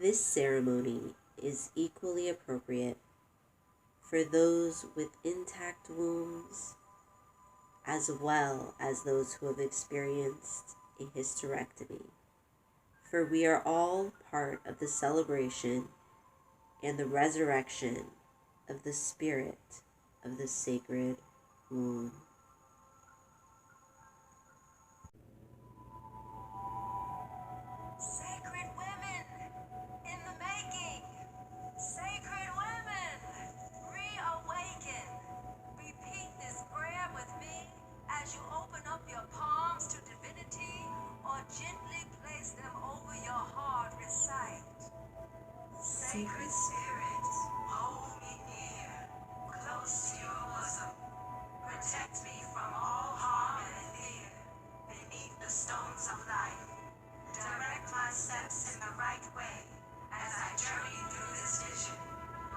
This ceremony is equally appropriate for those with intact wombs, as well as those who have experienced a hysterectomy, for we are all part of the celebration and the resurrection of the spirit of the sacred womb. Sacred women in the making. Sacred women, reawaken. Repeat this prayer with me as you open up your palms to divinity or gently place them over your heart. Recite. Sacred Spirit, hold me near, close to your bosom. Protect me from all harm and fear. Beneath the stones of life, direct my steps in the right way as I journey through this vision.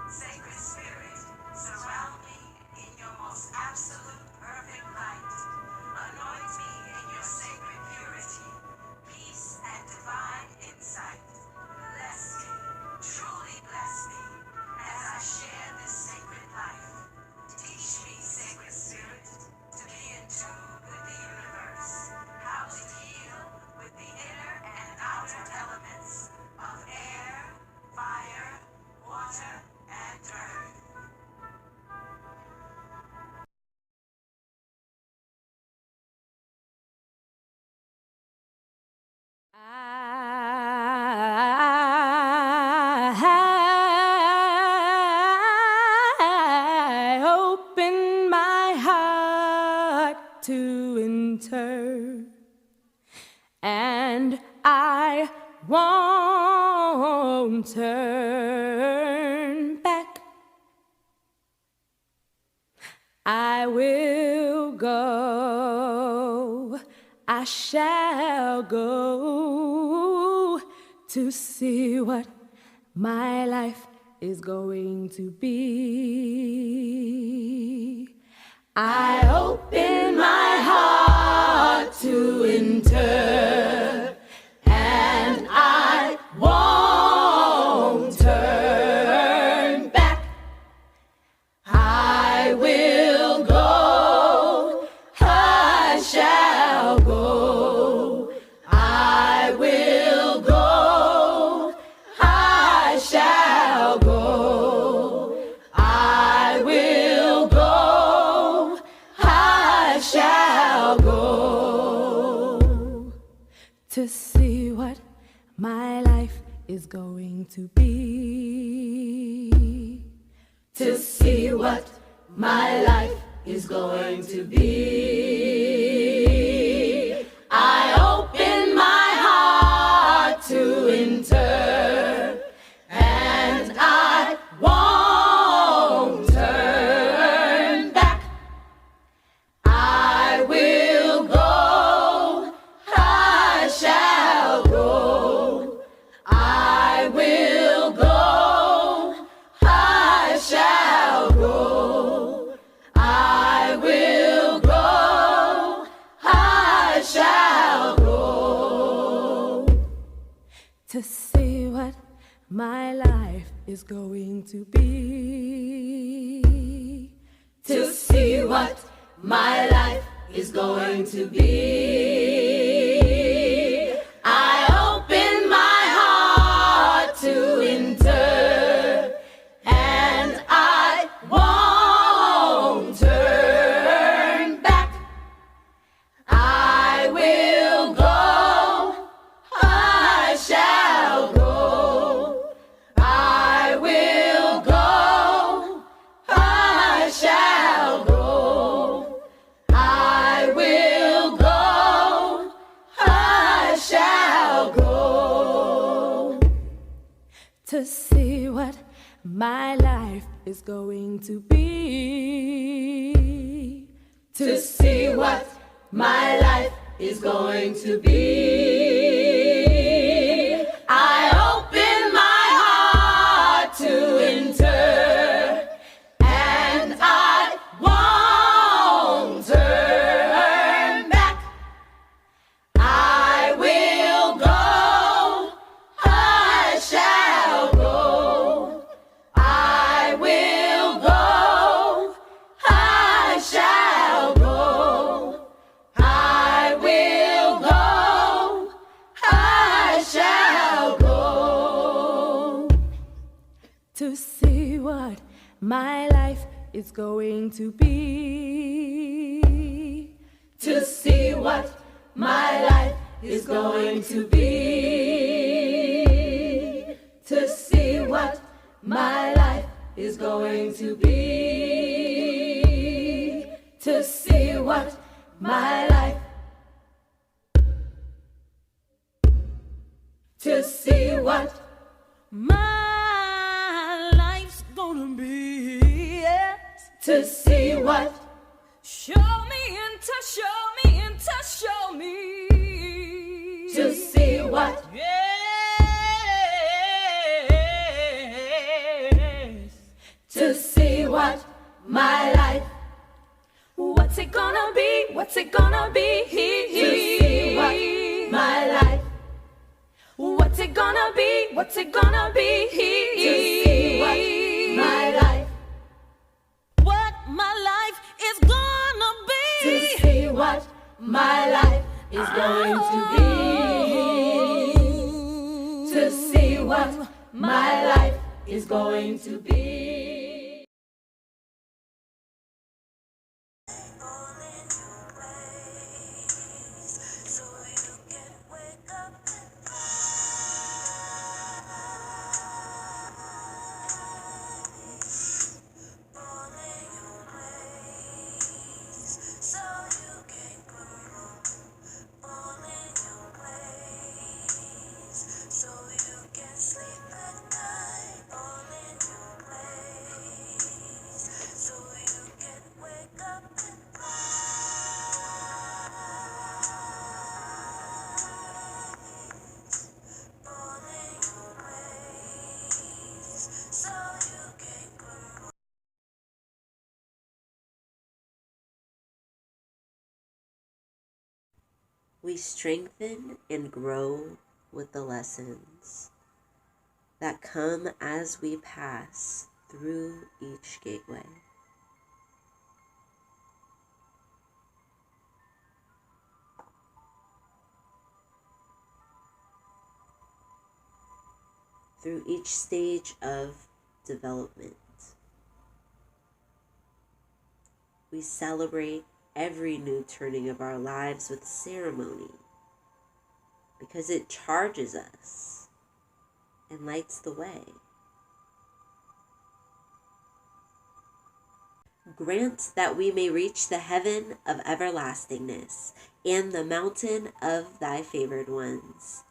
Sacred Spirit, surround me in your most absolute perfect light. Anoint me in your sacred purity, peace and divine insight. Bless me, truly bless me, as I share this sacred life. Teach me, Sacred Spirit, to be in tune with the universe, how to heal with the inner and outer elements of air, fire, water, and earth. I open my heart to enter, and I won't turn back. I will go, I shall go to see what my life is going to be. I open my heart to enter, and I won't turn back. I will go, I shall go. I will go, I shall go. I will go, I shall go to see what my life is going to be. To see what my life is going to be. I open my heart to enter, and I won't turn back. I will go, I shall go. I will go, I shall go. I will go, I shall go to see what my life is going to be. To see what my life is going to be. I open my heart to enter, and I won't turn back. I will go, I shall go. I will go, I shall go. I will go, I shall go to see what my life is going to be. To see what my life is going to be. I open my heart to enter, and I won't turn back. I will go, I shall my life is going to be. To see what my life is going to be. To see what my life is going to be. To see what my life. To see what my life's gonna be. Yes. To see what. Show me and to show me and to show me. To see what. Yes. To see what my life. What's it gonna be? What's it gonna be? To see what my life. What's it gonna be? What's it gonna be? To see what my life. What my life is gonna be. To see what my life is going to be. To see what my life is going to be. All in your ways, so you can wake up and rise. All in your ways, so you can grow. All in your ways, so you can sleep at night. All in your ways, so you can wake up and rise. All in your ways, so you can grow. We strengthen and grow with the lessons that come as we pass through each gateway. Through each stage of development, we celebrate every new turning of our lives with ceremony because it charges us and lights the way. Grant that we may reach the heaven of everlastingness and the mountain of thy favored ones.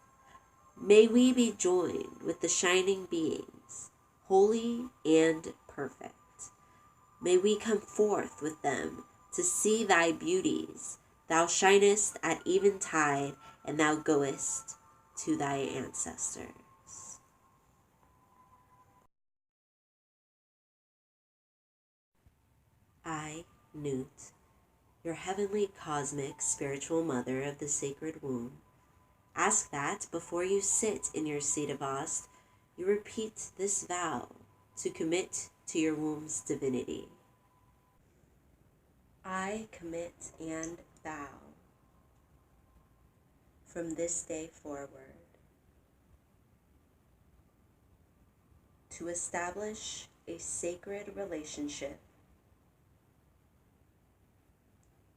May we be joined with the shining beings, holy and perfect. May we come forth with them to see thy beauties. Thou shinest at eventide, and thou goest to thy ancestors. I, Newt, your heavenly cosmic spiritual mother of the sacred womb, ask that before you sit in your seat of Ost, you repeat this vow to commit to your womb's divinity. I commit and vow from this day forward to establish a sacred relationship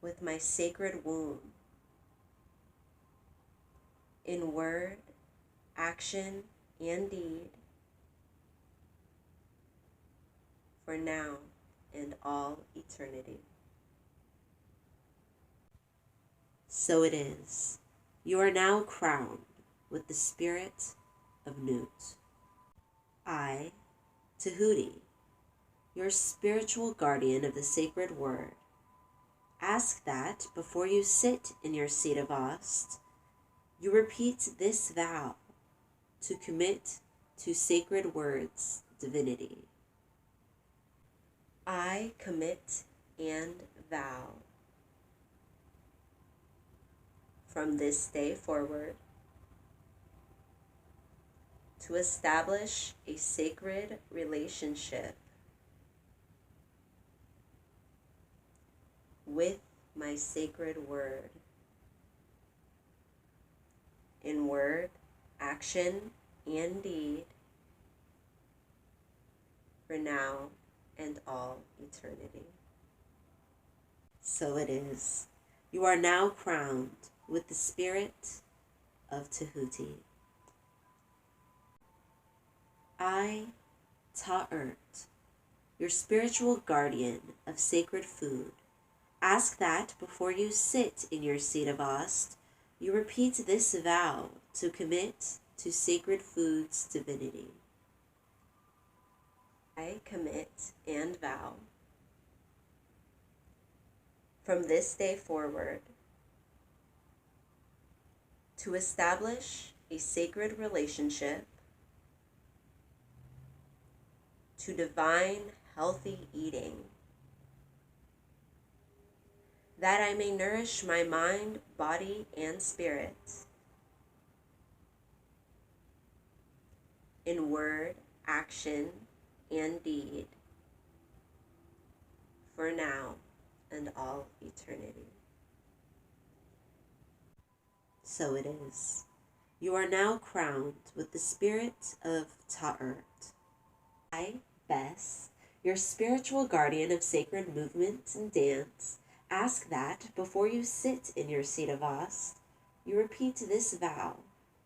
with my sacred womb in word, action, and deed for now and all eternity. So it is. You are now crowned with the spirit of Newt. I, Tahuti, your spiritual guardian of the sacred word, ask that before you sit in your seat of Ost, you repeat this vow to commit to sacred words divinity. I commit and vow from this day forward to establish a sacred relationship with my sacred word in word, action, and deed for now and all eternity. So it is. You are now crowned with the spirit of Tahuti. I, Ta'ert, your spiritual guardian of sacred food, ask that before you sit in your seat of Ost, you repeat this vow to commit to sacred food's divinity. I commit and vow from this day forward to establish a sacred relationship to divine healthy eating, that I may nourish my mind, body, and spirit in word, action, and deed for now and all eternity. So it is. You are now crowned with the spirit of Ta'ert. I, Bess, your spiritual guardian of sacred movement and dance, ask that before you sit in your seat of Ost, you repeat this vow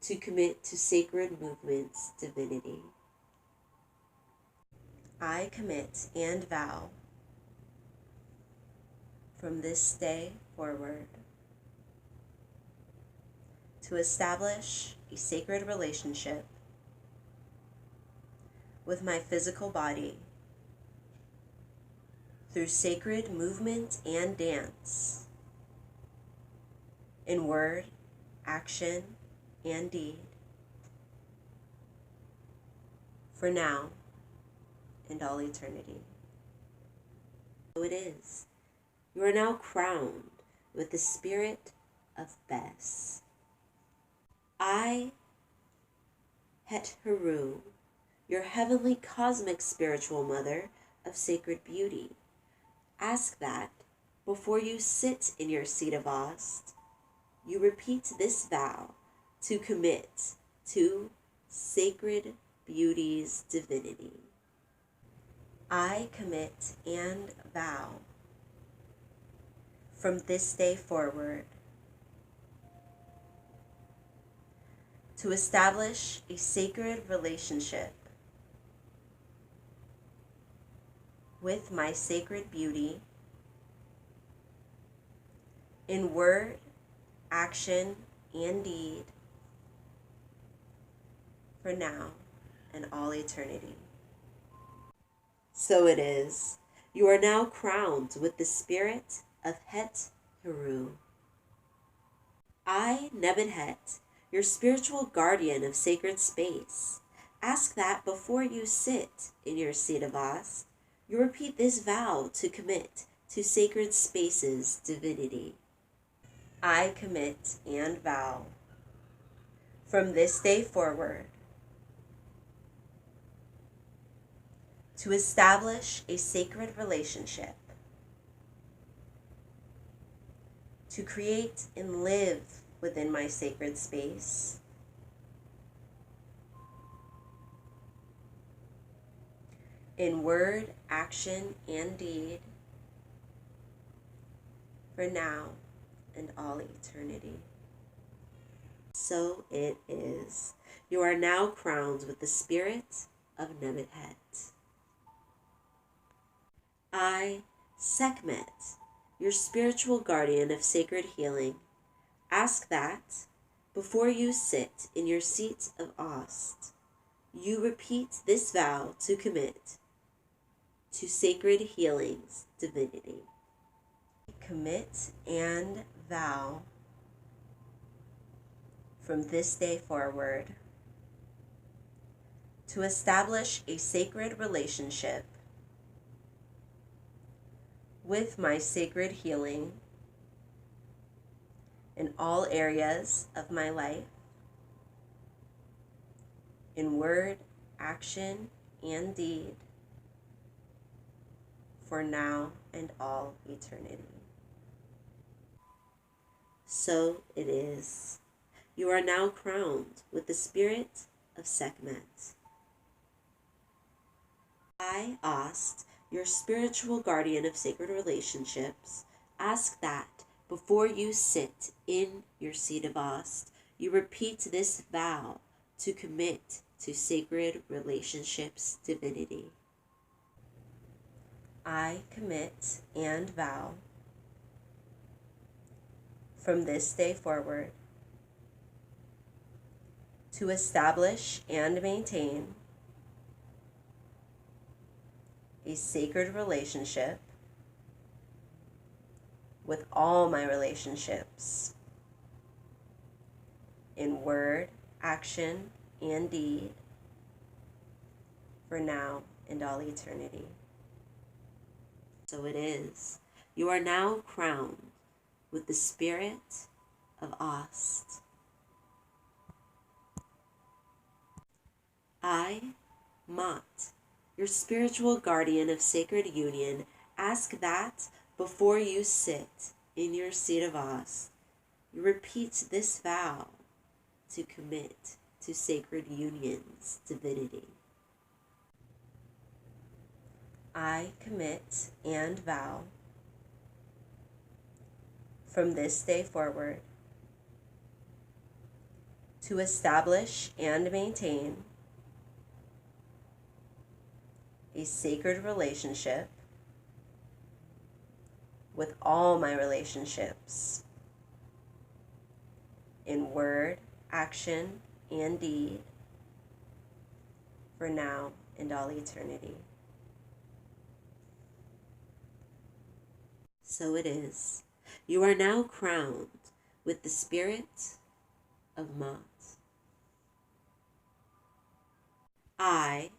to commit to sacred movement's divinity. I commit and vow from this day forward to establish a sacred relationship with my physical body through sacred movement and dance in word, action, and deed for now and all eternity. So it is. You are now crowned with the spirit of Bess. I, Het Heru, your heavenly cosmic spiritual mother of sacred beauty, ask that before you sit in your seat of Ost, you repeat this vow to commit to sacred beauty's divinity. I commit and vow from this day forward to establish a sacred relationship with my sacred beauty in word, action, and deed for now and all eternity. So it is. You are now crowned with the spirit of Het Heru. I, Nebenhet, your spiritual guardian of sacred space, ask that before you sit in your seat of Ost, you repeat this vow to commit to sacred space's divinity. I commit and vow from this day forward to establish a sacred relationship, to create and live within my sacred space, in word, action, and deed for now and all eternity. So it is. You are now crowned with the spirit of Nebenhet. I, Sekhmet, your spiritual guardian of sacred healing, ask that, before you sit in your seat of Ost, you repeat this vow to commit to sacred healing's divinity. Commit and vow from this day forward to establish a sacred relationship with my sacred healing in all areas of my life, in word, action, and deed for now and all eternity. So it is. You are now crowned with the spirit of Sekhmet. I, Ost, your spiritual guardian of sacred relationships, ask that before you sit in your seat of Ost, you repeat this vow to commit to sacred relationships divinity. I commit and vow from this day forward to establish and maintain a sacred relationship with all my relationships in word, action, and deed for now and all eternity. So it is. You are now crowned with the spirit of Ost. I, Mott, your spiritual guardian of sacred union, ask that before you sit in your seat of Ost, you repeat this vow to commit to sacred union's divinity. I commit and vow from this day forward to establish and maintain a sacred relationship with all my relationships in word, action, and deed for now and all eternity. So it is. You are now crowned with the spirit of Mott. I,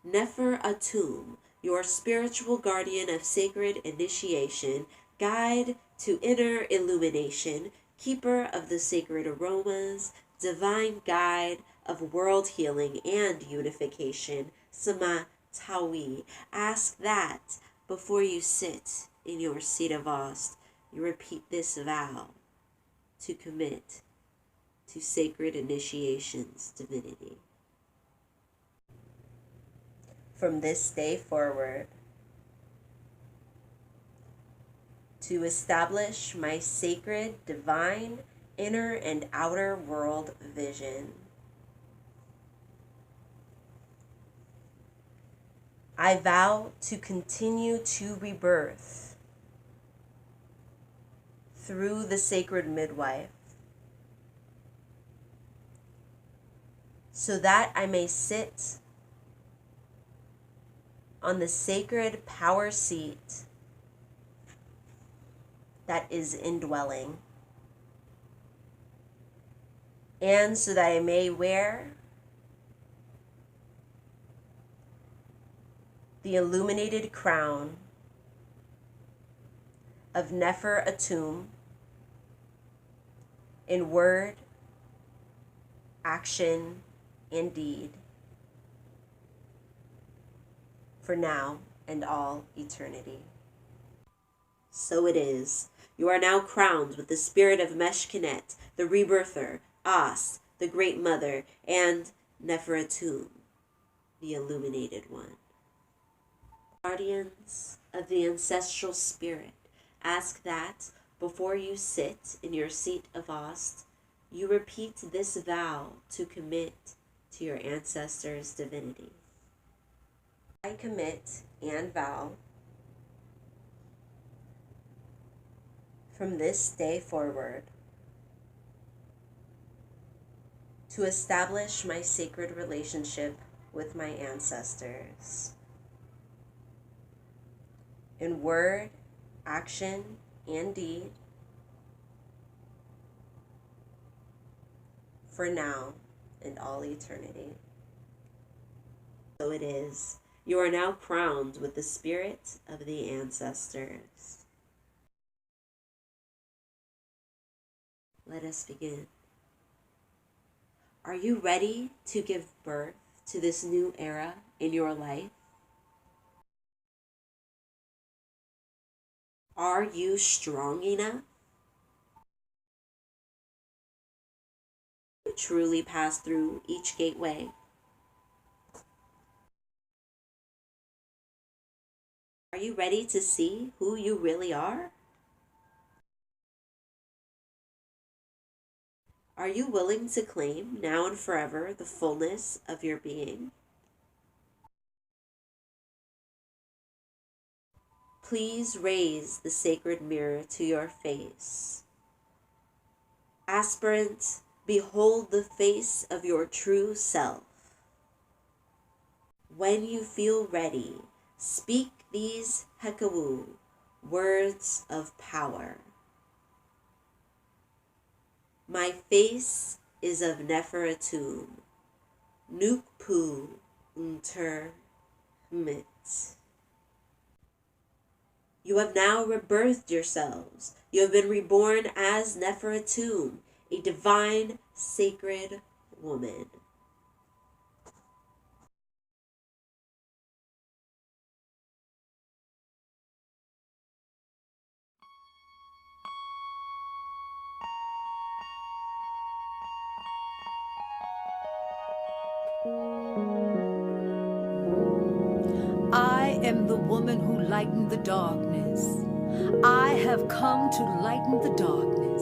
Nefer Atum, your spiritual guardian of sacred initiation, guide to inner illumination, keeper of the sacred aromas, divine guide of world healing and unification, Sama Tawi, ask that before you sit in your seat of Ost, you repeat this vow to commit to sacred initiation's divinity. From this day forward, to establish my sacred, divine, inner and outer world vision, I vow to continue to rebirth through the sacred midwife, so that I may sit on the sacred power seat that is indwelling, and so that I may wear the illuminated crown of Nefer Atum in word, action, and deed for now and all eternity. So it is. You are now crowned with the spirit of Meshkinet, the rebirther, Ost, the great mother, and Nefer Atum, the illuminated one. Guardians of the ancestral spirit, ask that before you sit in your seat of Ost, you repeat this vow to commit to your ancestors' divinity. I commit and vow from this day forward to establish my sacred relationship with my ancestors in word, action, and deed for now and all eternity. So it is. You are now crowned with the spirit of the ancestors. Let us begin. Are you ready to give birth to this new era in your life? Are you strong enough to truly pass through each gateway? Are you ready to see who you really are? Are you willing to claim now and forever the fullness of your being? Please raise the sacred mirror to your face. Aspirant, behold the face of your true self. When you feel ready, speak these hekawu, words of power. My face is of Neferatum, Nukpu Untermit. You have now rebirthed yourselves. You have been reborn as Neferatum, a divine, sacred woman. I am the woman who lightened the darkness. I have come to lighten the darkness.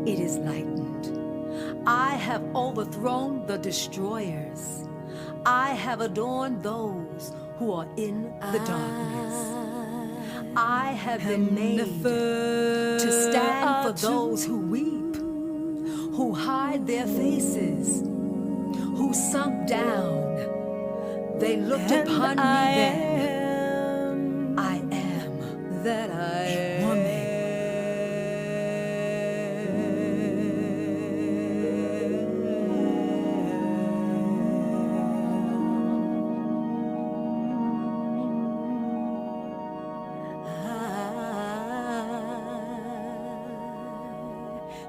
It is lightened. I have overthrown the destroyers. I have adorned those who are in the darkness. I have been made to stand for those who weep, who hide their faces, who sunk down. They looked upon me then. I am that I am. Woman.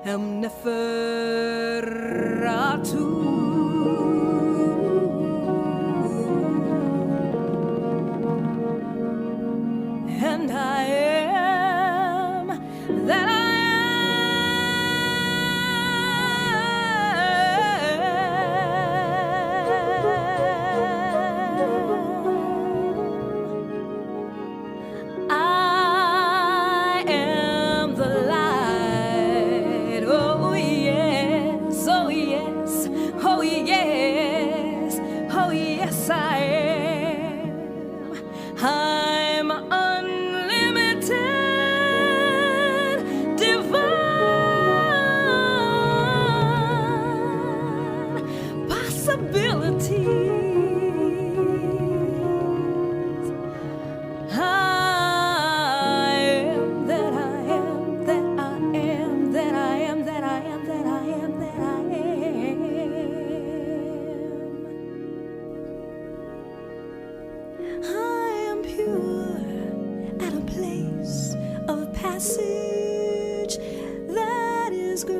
I am Neferatu. And I am that I am. I am the light. Oh yes, oh yes, oh yes, oh yes I am. I'm unlimited, divine possibilities. I am that I am, that I am, that I am, that I am, that I am, that I am. I am pure at a place of passage that is great.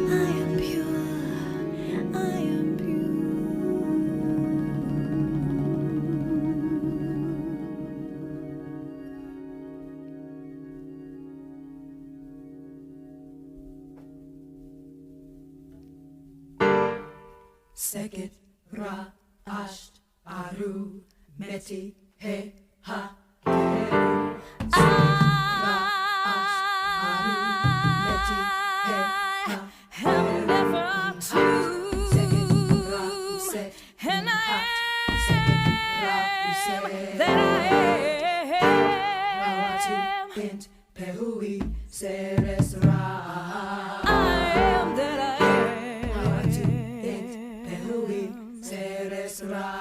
I am pure, I am Seket ra asht aru meti he ha keru. And I am that I am. Perui seres ra. I am that I Perui seres ra.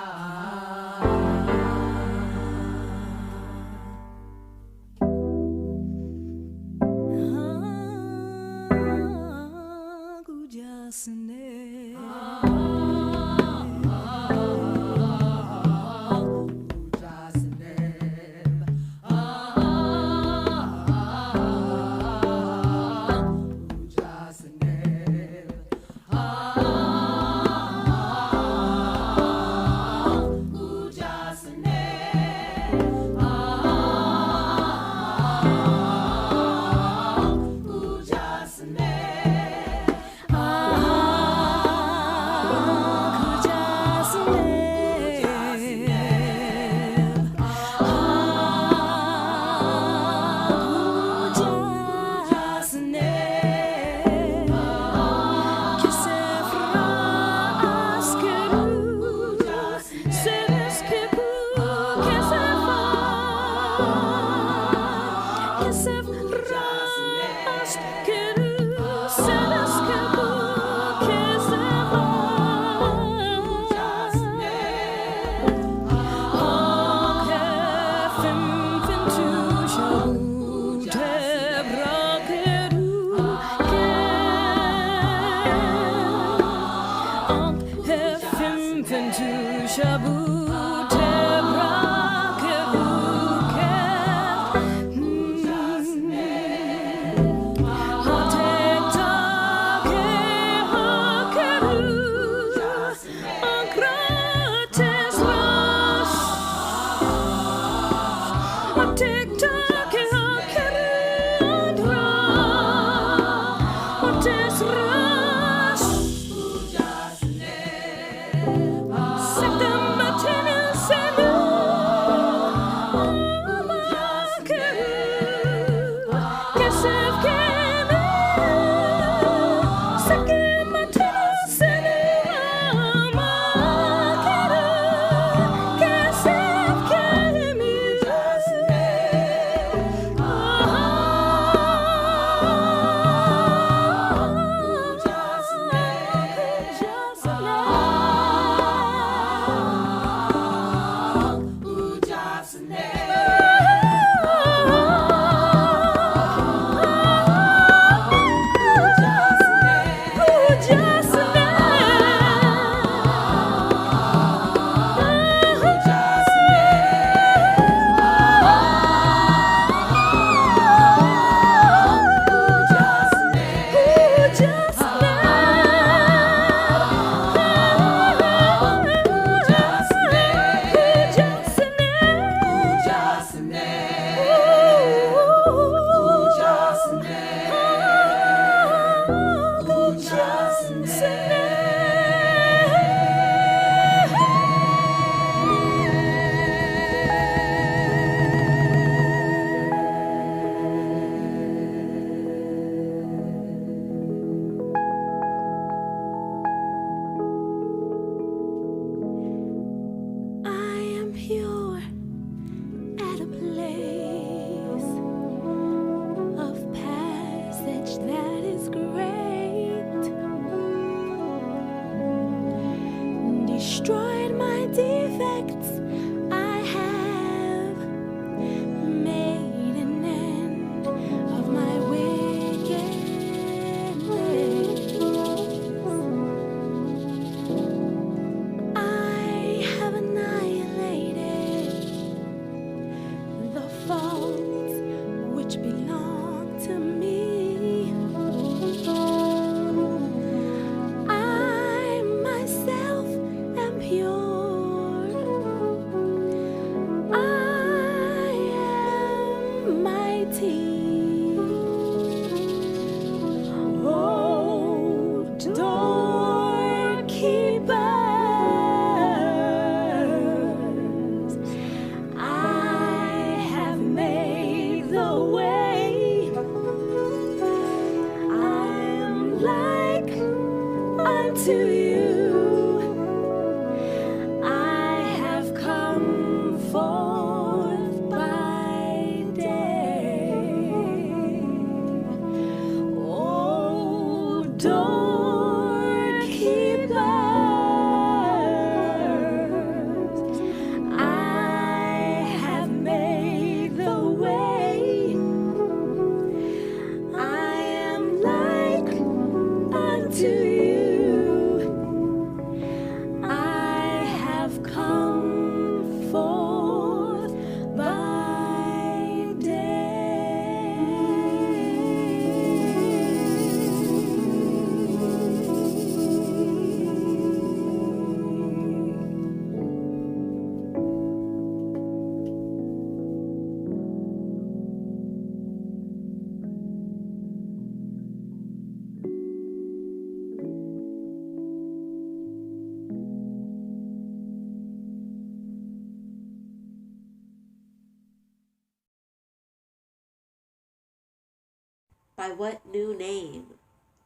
By what new name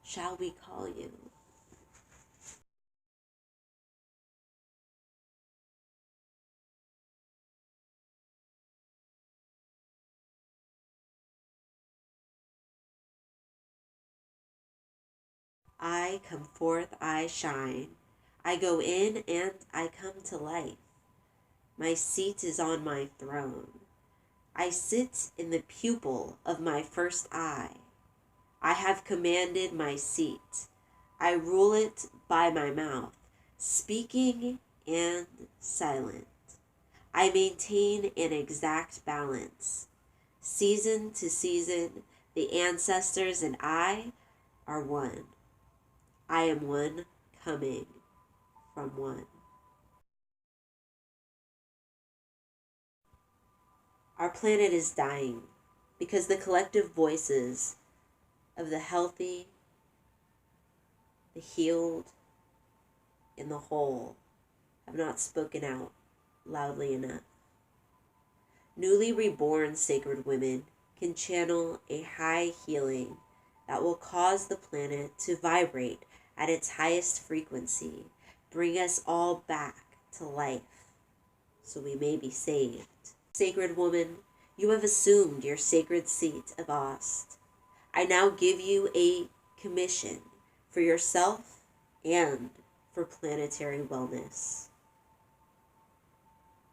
shall we call you? I come forth, I shine. I go in and I come to life. My seat is on my throne. I sit in the pupil of my first eye. I have commanded my seat. I rule it by my mouth, speaking and silent. I maintain an exact balance. Season to season, the ancestors and I are one. I am one coming from one. Our planet is dying because the collective voices of the healthy, the healed, and the whole have not spoken out loudly enough. Newly reborn sacred women can channel a high healing that will cause the planet to vibrate at its highest frequency, bring us all back to life so we may be saved. Sacred woman, you have assumed your sacred seat of Ost. I now give you a commission for yourself and for planetary wellness.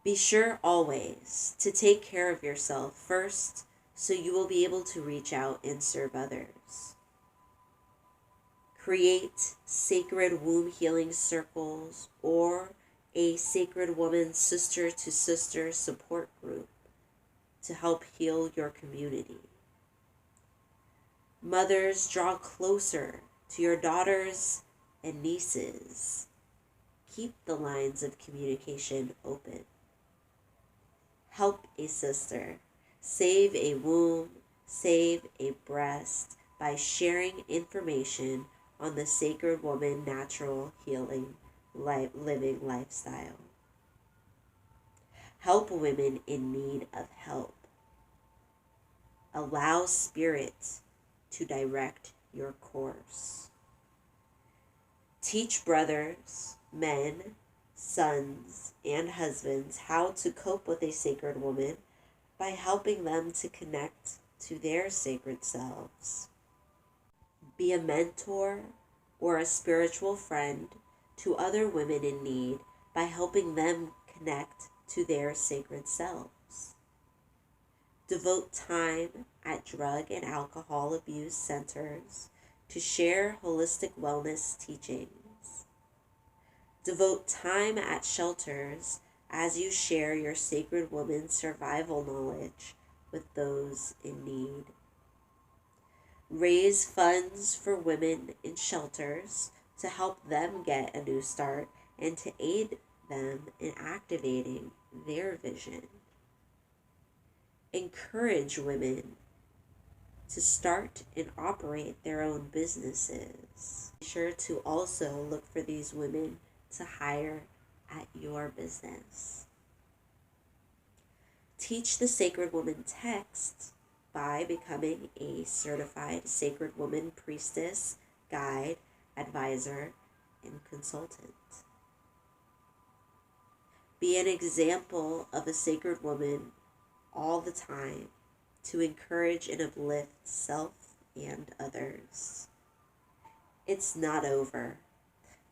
Be sure always to take care of yourself first so you will be able to reach out and serve others. Create sacred womb healing circles or a sacred woman sister to sister support group to help heal your community. Mothers, draw closer to your daughters and nieces. Keep the lines of communication open. Help a sister. Save a womb, save a breast by sharing information on the Sacred Woman natural healing living lifestyle. Help women in need of help. Allow spirit to direct your course. Teach brothers, men, sons, and husbands how to cope with a sacred woman by helping them to connect to their sacred selves. Be a mentor or a spiritual friend to other women in need by helping them connect to their sacred selves. Devote time at drug and alcohol abuse centers to share holistic wellness teachings. Devote time at shelters as you share your sacred woman survival knowledge with those in need. Raise funds for women in shelters to help them get a new start and to aid them in activating their vision. Encourage women to start and operate their own businesses. Be sure to also look for these women to hire at your business. Teach the Sacred Woman text by becoming a certified Sacred Woman priestess, guide, advisor, and consultant. Be an example of a sacred woman all the time to encourage and uplift self and others. It's not over.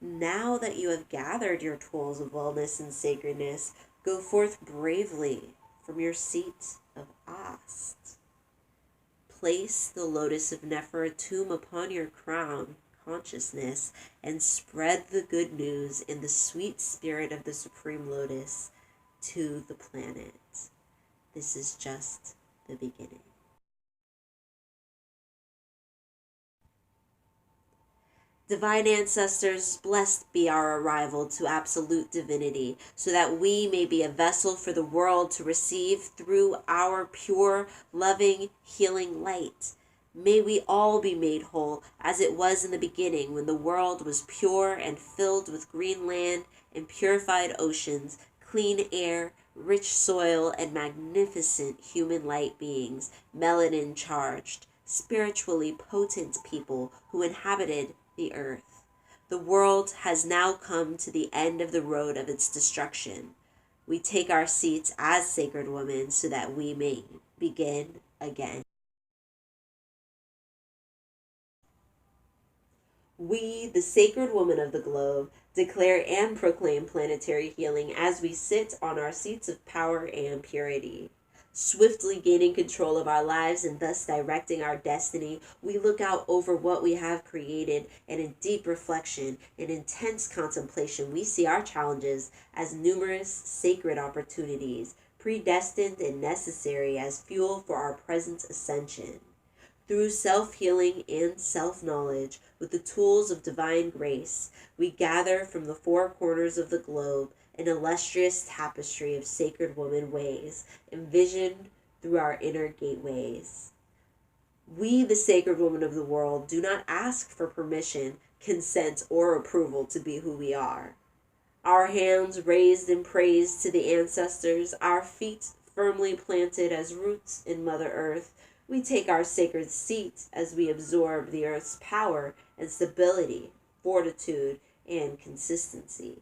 Now that you have gathered your tools of wellness and sacredness, go forth bravely from your seat of Ost. Place the Lotus of Neferatum upon your crown consciousness and spread the good news in the sweet spirit of the Supreme Lotus to the planet. This is just the beginning. Divine ancestors, blessed be our arrival to absolute divinity, so that we may be a vessel for the world to receive through our pure, loving, healing light. May we all be made whole as it was in the beginning when the world was pure and filled with green land and purified oceans, clean air, rich soil, and magnificent human light beings, melanin charged, spiritually potent people who inhabited the earth. The world has now come to the end of the road of its destruction. We take our seats as sacred women so that we may begin again. We, the sacred women of the globe, declare and proclaim planetary healing as we sit on our seats of power and purity. Swiftly gaining control of our lives and thus directing our destiny, we look out over what we have created, and in deep reflection and intense contemplation, we see our challenges as numerous sacred opportunities, predestined and necessary as fuel for our present ascension. Through self-healing and self-knowledge, with the tools of divine grace, we gather from the four corners of the globe an illustrious tapestry of sacred woman ways, envisioned through our inner gateways. We, the sacred women of the world, do not ask for permission, consent, or approval to be who we are. Our hands raised in praise to the ancestors, our feet firmly planted as roots in Mother Earth, we take our sacred seat as we absorb the earth's power and stability, fortitude, and consistency.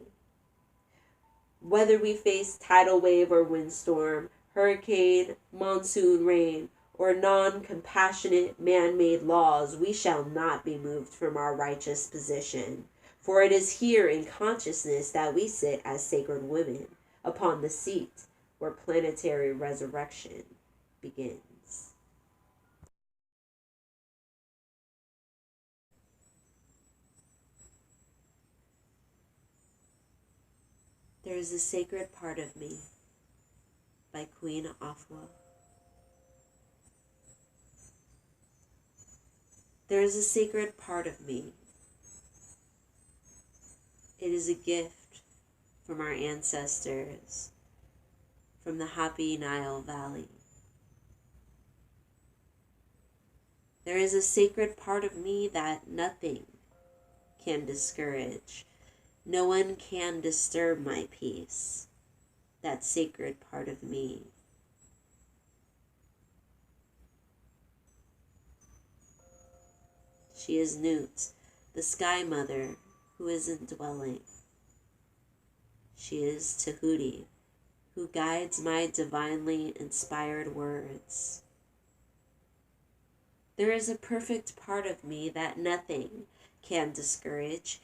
Whether we face tidal wave or windstorm, hurricane, monsoon rain, or non-compassionate man-made laws, we shall not be moved from our righteous position. For it is here in consciousness that we sit as sacred women, upon the seat where planetary resurrection begins. There is a Sacred Part of Me by Queen Afua. There is a sacred part of me. It is a gift from our ancestors, from the happy Nile Valley. There is a sacred part of me that nothing can discourage. No one can disturb my peace, that sacred part of me. She is Nut, the Sky Mother who is indwelling. She is Tahuti, who guides my divinely inspired words. There is a perfect part of me that nothing can discourage.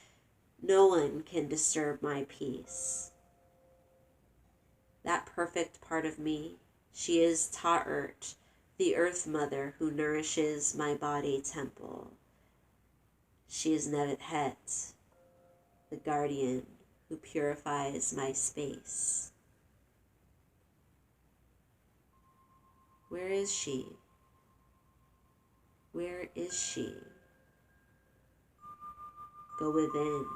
No one can disturb my peace. That perfect part of me, she is Ta'ert, the Earth Mother who nourishes my body temple. She is Nevet Het, the guardian who purifies my space. Where is she? Where is she? Go within.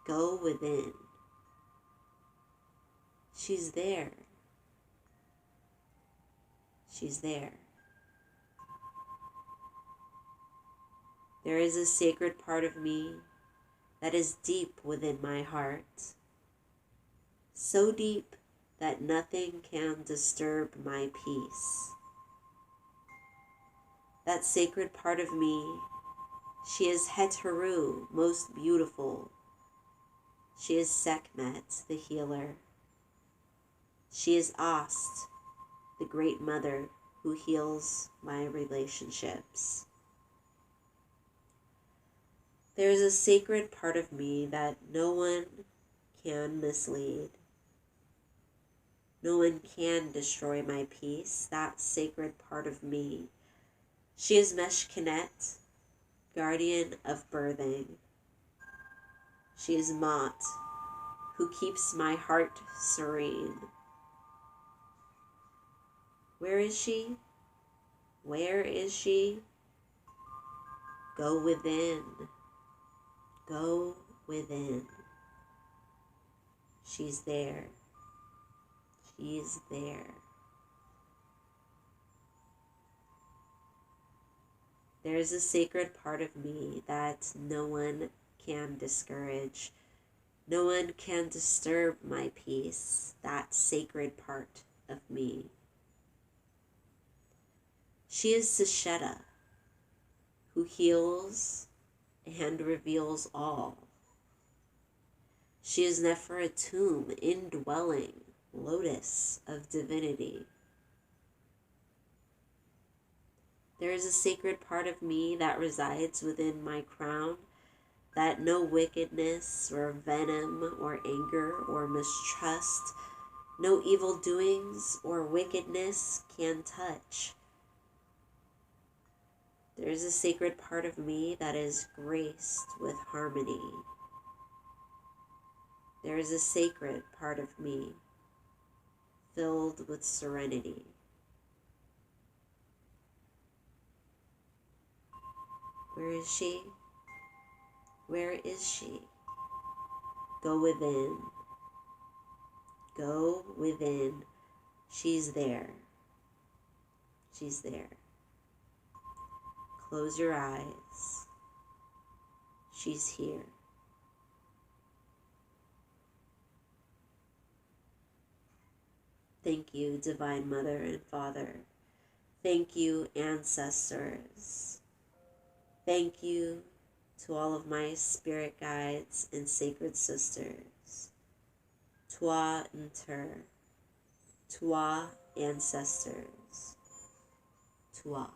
Go within. She's there. She's there. There is a sacred part of me that is deep within my heart. So deep that nothing can disturb my peace. That sacred part of me, she is Heteru, most beautiful. She is Sekhmet, the healer. She is Ast, the great mother who heals my relationships. There is a sacred part of me that no one can mislead. No one can destroy my peace, that sacred part of me. She is Meshkinet, guardian of birthing. She is Mot, who keeps my heart serene. Where is she? Where is she? Go within. Go within. She's there. She's there. There is a sacred part of me that no one can discourage. No one can disturb my peace, that sacred part of me. She is Sesheta, who heals and reveals all. She is Neferatum, indwelling, Lotus of divinity. There is a sacred part of me that resides within my crown, that no wickedness or venom or anger or mistrust No evil doings or wickedness can touch. There is a sacred part of me that is graced with harmony. There is a sacred part of me filled with serenity. Where is she? Where is she? Go within. Go within. She's there. She's there. Close your eyes. She's here. Thank you, Divine Mother and Father. Thank you, ancestors. Thank you to all of my spirit guides and sacred sisters. Toi inter. Toi ancestors. Toi.